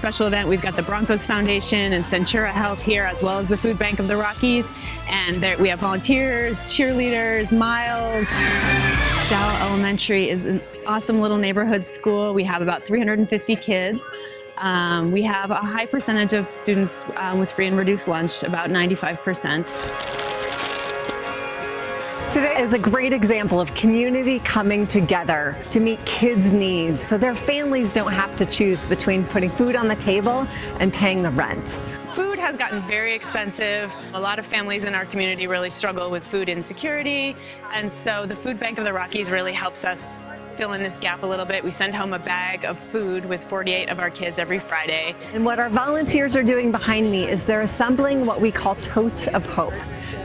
special event. We've got the Broncos Foundation and Centura Health here, as well as the Food Bank of the Rockies. And there, we have volunteers, cheerleaders, Miles. Doull Elementary is an awesome little neighborhood school. We have about 350 kids. We have a high percentage of students with free and reduced lunch, about 95%. Today is a great example of community coming together to meet kids' needs so their families don't have to choose between putting food on the table and paying the rent. Food has gotten very expensive. A lot of families in our community really struggle with food insecurity, and so the Food Bank of the Rockies really helps us fill in this gap a little bit. We send home a bag of food with 48 of our kids every Friday. And what our volunteers are doing behind me is they're assembling what we call Totes of Hope.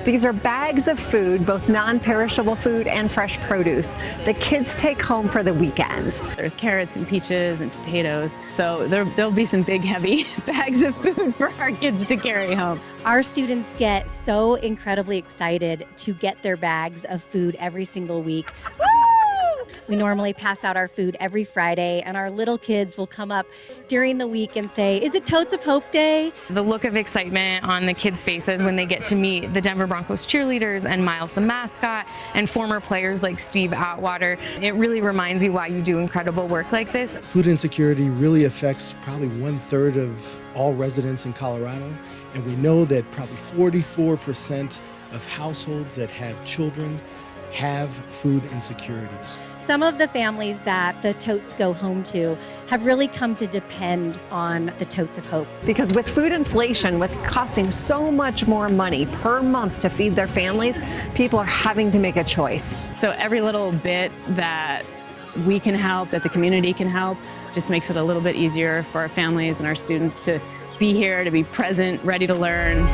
These are bags of food, both non-perishable food and fresh produce, that kids take home for the weekend. There's carrots and peaches and potatoes, so there'll be some big, heavy bags of food for our kids to carry home. Our students get so incredibly excited to get their bags of food every single week. We normally pass out our food every Friday, and our little kids will come up during the week and say, "Is it Totes of Hope Day?" The look of excitement on the kids' faces when they get to meet the Denver Broncos cheerleaders and Miles the mascot and former players like Steve Atwater, it really reminds you why you do incredible work like this. Food insecurity really affects probably 1/3 of all residents in Colorado, and we know that probably 44% of households that have children have food insecurities. Some of the families that the Totes go home to have really come to depend on the Totes of Hope. Because with food inflation, with costing so much more money per month to feed their families, people are having to make a choice. So every little bit that we can help, that the community can help, just makes it a little bit easier for our families and our students to be here, to be present, ready to learn.